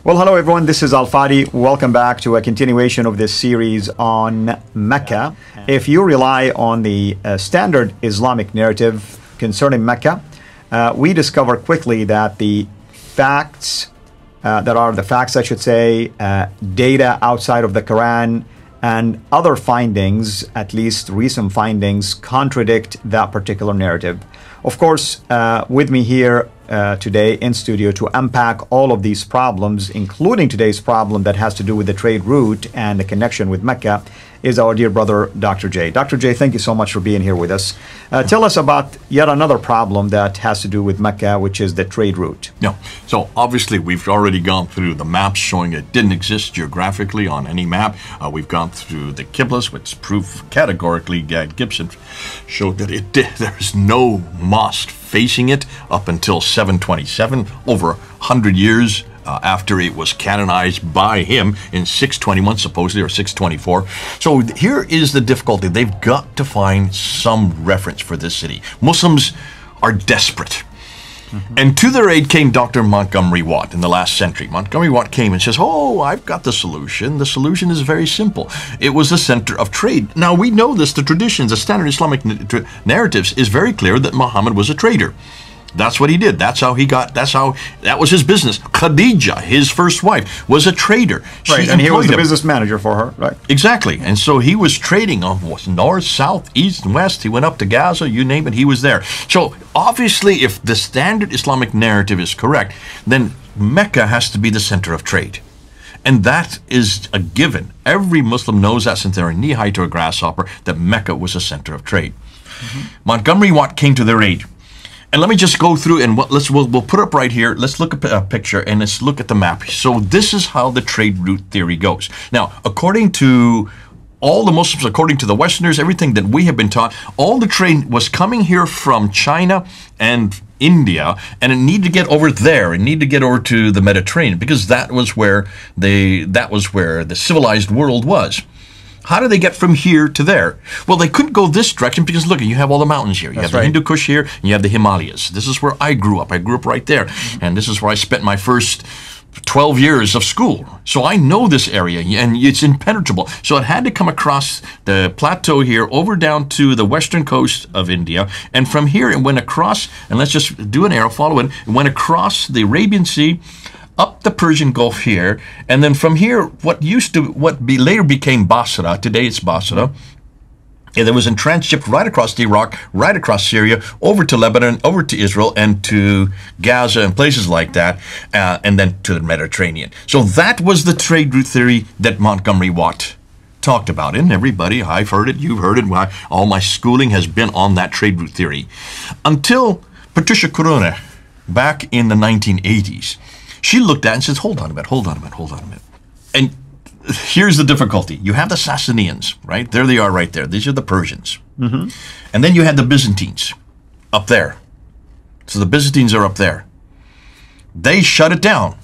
Well, hello everyone, this is Al-Fadi. Welcome back to a continuation of this series on Mecca. If you rely on the standard Islamic narrative concerning Mecca, we discover quickly that the facts, I should say, data outside of the Quran and other findings, at least recent findings, contradict that particular narrative. Of course, with me here today in studio to unpack all of these problems, including today's problem that has to do with the trade route and the connection with Mecca, is our dear brother, Dr. J. Dr. J, thank you so much for being here with us. Tell us about yet another problem that has to do with Mecca, which is the trade route. Yeah, so obviously we've already gone through the maps showing it didn't exist geographically on any map. We've gone through the Qiblas, which proof categorically Gibson showed that it did. There's no mosque facing it up until 727, over 100 years after it was canonized by him in 621 supposedly, or 624. So here is the difficulty. They've got to find some reference for this city. Muslims are desperate. And to their aid came Dr. Montgomery Watt in the last century. Montgomery Watt came and says, oh, I've got the solution. The solution is very simple. It was the center of trade. Now, we know this, the traditions, the standard Islamic narratives is very clear that Muhammad was a trader. That's what he did. That was his business. Khadija, his first wife, was a trader. Right, and he was the business manager for her, right? Exactly. And so he was trading on north, south, east, and west. He went up to Gaza, you name it, he was there. So obviously, if the standard Islamic narrative is correct, then Mecca has to be the center of trade. And that is a given. Every Muslim knows that since they're knee-high to a grasshopper, that Mecca was a center of trade. Montgomery Watt came to their aid. And let me just go through and we'll put up right here. Let's look at a picture and let's look at the map. So this is how the trade route theory goes. Now, according to all the Muslims, according to the Westerners, everything that we have been taught, all the trade was coming here from China and India, and it needed to get over there. It needed to get over to the Mediterranean because that was where the civilized world was. How do they get from here to there? Well, they couldn't go this direction because, look, you have all the mountains here. You have the Hindu Kush here, and you have the Himalayas. This is where I grew up. I grew up right there. And this is where I spent my first 12 years of school. So I know this area, and it's impenetrable. So it had to come across the plateau here, over down to the western coast of India. And from here, it went across, and let's just do an arrow, follow it. It went across the Arabian Sea, up the Persian Gulf here, and then from here, what later became Basra, today it's Basra, and there was in transshipped right across Iraq, right across Syria, over to Lebanon, over to Israel, and to Gaza and places like that, and then to the Mediterranean. So that was the trade route theory that Montgomery Watt talked about. And everybody, I've heard it, you've heard it, all my schooling has been on that trade route theory. Until Patricia Crone, back in the 1980s, she looked at it and says, hold on a minute. And here's the difficulty. You have the Sassanians, right? There they are right there. These are the Persians. And then you had the Byzantines up there. So the Byzantines are up there. They shut it down.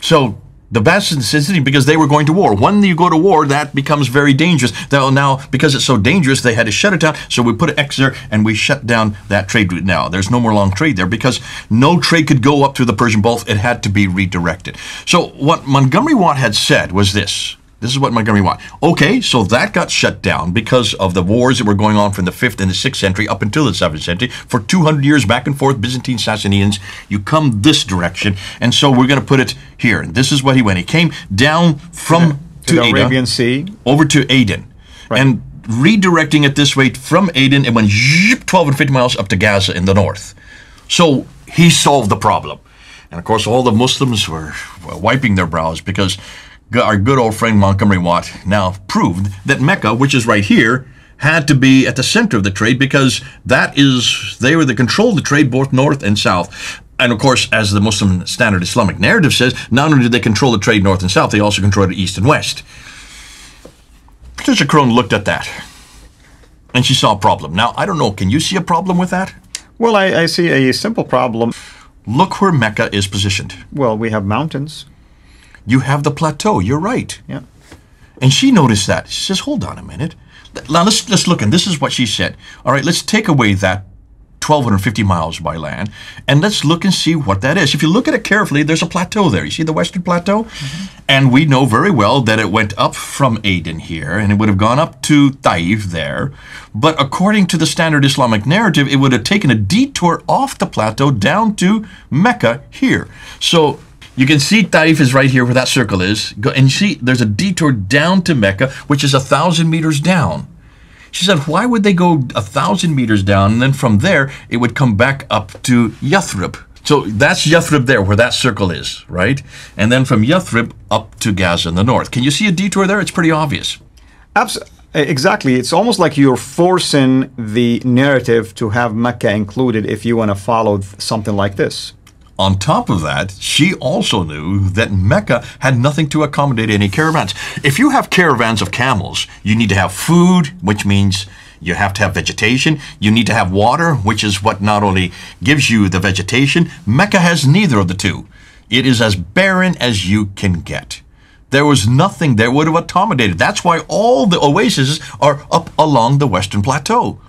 So the Byzantines, because they were going to war. When you go to war, that becomes very dangerous. Now, because it's so dangerous, they had to shut it down. So we put an X there, and we shut down that trade route now. There's no more long trade there because no trade could go up through the Persian Gulf. It had to be redirected. So what Montgomery Watt had said was this. This is what Montgomery Watt. Okay, so that got shut down because of the wars that were going on from the 5th and the 6th century up until the 7th century. For 200 years, back and forth, Byzantine, Sassanians, you come this direction. And so we're going to put it here. And this is what he went. He came down from to the Arabian Sea, over to Aden. Right. And redirecting it this way from Aden, it went 12 and 50 miles up to Gaza in the north. So he solved the problem. And of course, all the Muslims were wiping their brows because our good old friend Montgomery Watt now proved that Mecca, which is right here, had to be at the center of the trade because they were the control of the trade both north and south. And of course, as the Muslim standard Islamic narrative says, not only did they control the trade north and south, they also controlled it east and west. Patricia Crone looked at that and she saw a problem. Now, I don't know, can you see a problem with that? Well, I see a simple problem. Look where Mecca is positioned. Well, we have mountains. You have the plateau. You're right. Yeah. And she noticed that. She says, hold on a minute. Now, let's look. And this is what she said. All right, let's take away that 1,250 miles by land. And let's look and see what that is. If you look at it carefully, there's a plateau there. You see the Western Plateau? And we know very well that it went up from Aden here, and it would have gone up to Taif there. But according to the standard Islamic narrative, it would have taken a detour off the plateau down to Mecca here. So you can see Taif is right here where that circle is. And you see there's a detour down to Mecca, which is 1,000 meters down. She said, why would they go 1,000 meters down, and then from there, it would come back up to Yathrib. So that's Yathrib there, where that circle is, right? And then from Yathrib up to Gaza in the north. Can you see a detour there? It's pretty obvious. Exactly. It's almost like you're forcing the narrative to have Mecca included if you want to follow something like this. On top of that, she also knew that Mecca had nothing to accommodate any caravans. If you have caravans of camels, you need to have food, which means you have to have vegetation. You need to have water, which is what not only gives you the vegetation. Mecca has neither of the two. It is as barren as you can get. There was nothing there would have accommodated. That's why all the oases are up along the Western Plateau,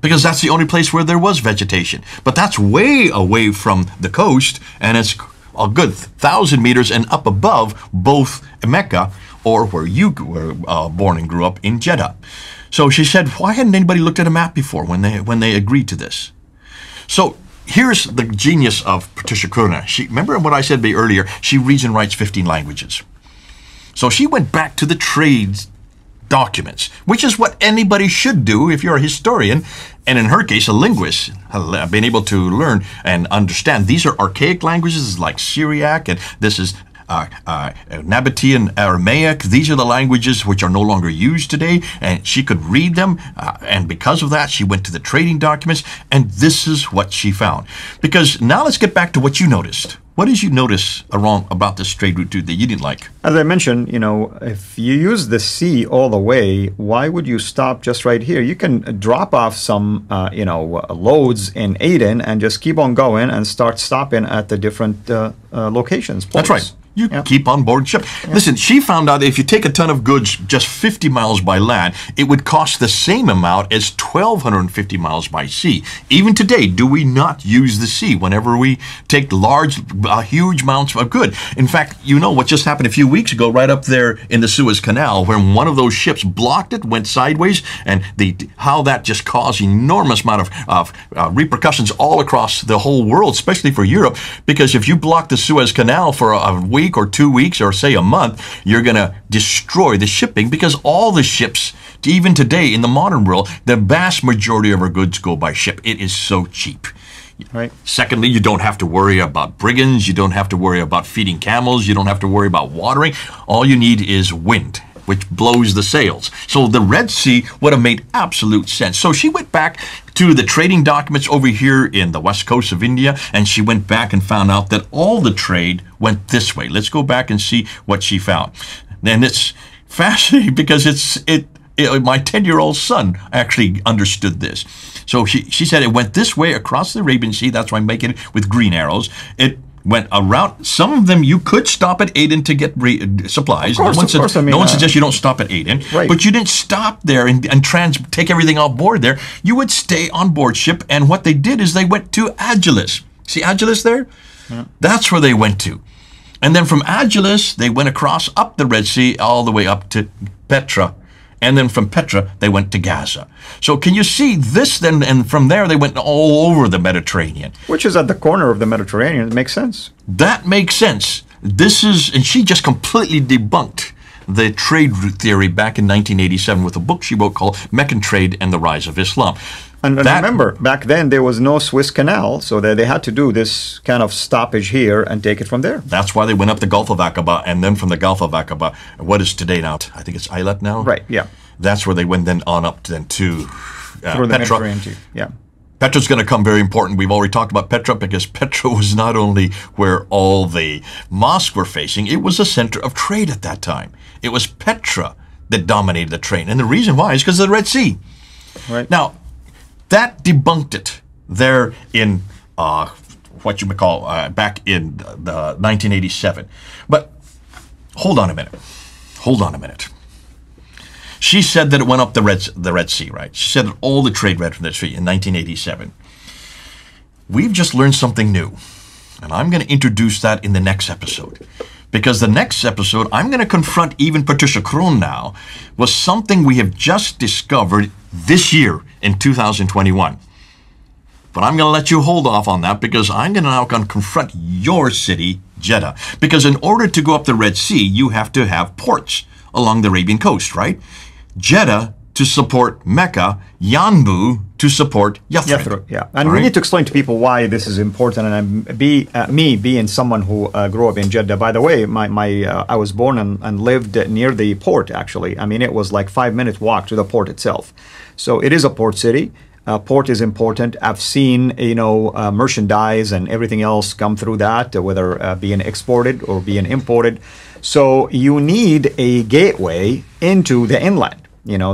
because that's the only place where there was vegetation. But that's way away from the coast, and it's a good 1,000 meters and up above both Mecca or where you were born and grew up in Jeddah. So she said, why hadn't anybody looked at a map before when they agreed to this? So here's the genius of Patricia Crone. Remember what I said earlier? She reads and writes 15 languages. So she went back to the trades documents, which is what anybody should do if you're a historian, and in her case, a linguist, been able to learn and understand. These are archaic languages like Syriac, and this is Nabatean Aramaic. These are the languages which are no longer used today, and she could read them, and because of that, she went to the trading documents, and this is what she found. Because now let's get back to what you noticed. What did you notice wrong about this trade route that you didn't like? As I mentioned, if you use the sea all the way, why would you stop just right here? You can drop off some, loads in Aden and just keep on going and start stopping at the different locations. Ports. That's right. You keep on board ship. Listen, she found out that if you take a ton of goods just 50 miles by land, it would cost the same amount as 1,250 miles by sea. Even today, do we not use the sea whenever we take huge amounts of good? In fact, you know what just happened a few weeks ago right up there in the Suez Canal, where one of those ships blocked it, went sideways, and how that just caused enormous amount of repercussions all across the whole world, especially for Europe, because if you block the Suez Canal for a week or 2 weeks or say a month, you're going to destroy the shipping, because all the ships, even today in the modern world, the vast majority of our goods go by ship. It is so cheap. Right. Secondly, you don't have to worry about brigands. You don't have to worry about feeding camels. You don't have to worry about watering. All you need is wind, which blows the sails. So the Red Sea would have made absolute sense. So she went back to the trading documents over here in the west coast of India, and she went back and found out that all the trade went this way. Let's go back and see what she found. And it's fascinating because my 10-year-old son actually understood this. So she said it went this way across the Arabian Sea. That's why I'm making it with green arrows. It went around. Some of them you could stop at Aden to get supplies. Of course, no one suggests you don't stop at Aden. Right. But you didn't stop there and take everything off board there. You would stay on board ship, and what they did is they went to Agilis. See Agilis there? Yeah. That's where they went to. And then from Agilis, they went across up the Red Sea all the way up to Petra. And then from Petra, they went to Gaza. So can you see this then? And from there, they went all over the Mediterranean. Which is at the corner of the Mediterranean. It makes sense. That makes sense. And she just completely debunked the trade route theory back in 1987 with a book she wrote called MECCA Trade and the Rise of Islam. And remember, back then there was no Suez Canal, so they had to do this kind of stoppage here and take it from there. That's why they went up the Gulf of Aqaba, and then from the Gulf of Aqaba, what is today now? I think it's Eilat now? Right, yeah. That's where they went then on up to through the Petra. Mediterranean too, yeah. Petra's going to come very important. We've already talked about Petra because Petra was not only where all the mosques were facing, it was a center of trade at that time. It was Petra that dominated the trade. And the reason why is because of the Red Sea. Right. Now, that debunked it there in what you may call back in the 1987. But hold on a minute. Hold on a minute. She said that it went up the Red Sea, right? She said that all the trade went from the Red Sea in 1987. we've just learned something new. And I'm going to introduce that in the next episode. Because the next episode, I'm going to confront even Patricia Crone now with something we have just discovered this year in 2021. But I'm going to let you hold off on that because I'm going to now confront your city, Jeddah. Because in order to go up the Red Sea, you have to have ports along the Arabian coast, right? Jeddah to support Mecca, Yanbu to support Yathrib. Yeah, and we need to explain to people why this is important. And me being someone who grew up in Jeddah, by the way, I was born and lived near the port, actually. I mean, it was like 5 minute walk to the port itself. So it is a port city. Port is important. I've seen, merchandise and everything else come through that, whether being exported or being imported. So you need a gateway into the inland.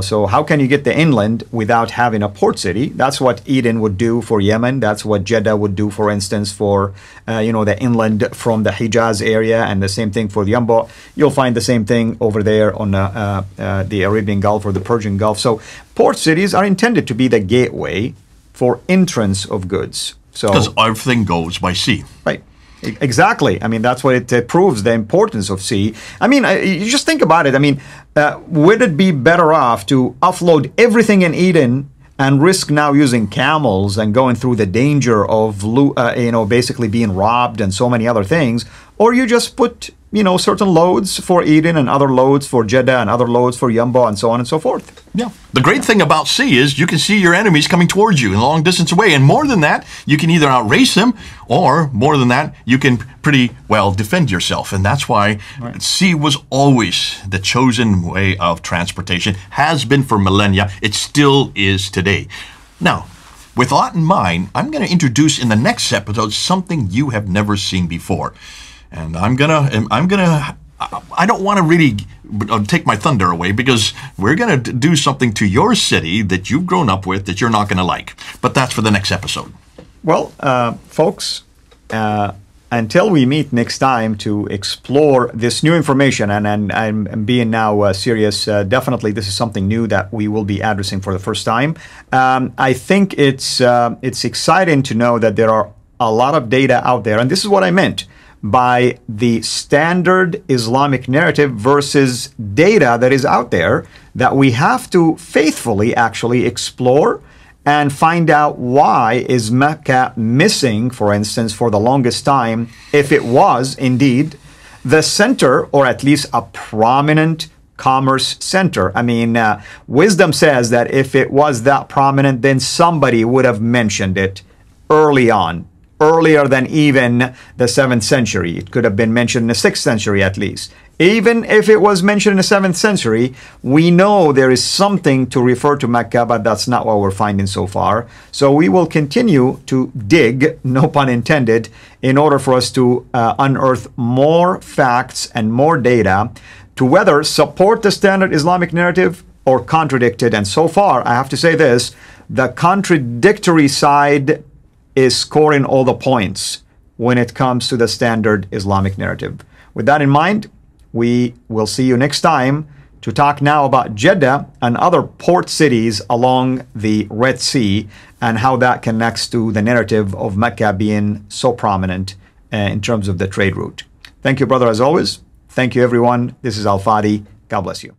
So how can you get the inland without having a port city? That's what Eden would do for Yemen. That's what Jeddah would do, for instance, for, the inland from the Hijaz area, and the same thing for the Yanbu. You'll find the same thing over there on the Arabian Gulf or the Persian Gulf. So port cities are intended to be the gateway for entrance of goods. So because everything goes by sea. Right. Exactly. I mean, that's what it proves the importance of sea. I mean, you just think about it. I mean, would it be better off to offload everything in Eden and risk now using camels and going through the danger of, basically being robbed and so many other things? Or you just put, certain loads for Eden and other loads for Jeddah and other loads for Yanbu and so on and so forth. Yeah. The great thing about sea is you can see your enemies coming towards you in a long distance away. And more than that, you can either outrace them, or more than that, you can pretty well defend yourself. And that's why sea was always the chosen way of transportation, has been for millennia. It still is today. Now, with that in mind, I'm going to introduce in the next episode something you have never seen before. And I don't want to really take my thunder away, because we're going to do something to your city that you've grown up with that you're not going to like. But that's for the next episode. Well, folks, until we meet next time to explore this new information, and I'm being now serious, definitely this is something new that we will be addressing for the first time. I think it's exciting to know that there are a lot of data out there, and this is what I meant by the standard Islamic narrative versus data that is out there that we have to faithfully actually explore and find out why is Mecca missing, for instance, for the longest time, if it was indeed the center, or at least a prominent commerce center. I mean, wisdom says that if it was that prominent, then somebody would have mentioned it early on, earlier than even the 7th century. It could have been mentioned in the 6th century at least. Even if it was mentioned in the 7th century, we know there is something to refer to Mecca, but that's not what we're finding so far. So we will continue to dig, no pun intended, in order for us to unearth more facts and more data to whether support the standard Islamic narrative or contradict it. And so far, I have to say this, the contradictory side is scoring all the points when it comes to the standard Islamic narrative. With that in mind, we will see you next time to talk now about Jeddah and other port cities along the Red Sea and how that connects to the narrative of Mecca being so prominent in terms of the trade route. Thank you, brother, as always. Thank you, everyone. This is Al Fadi. God bless you.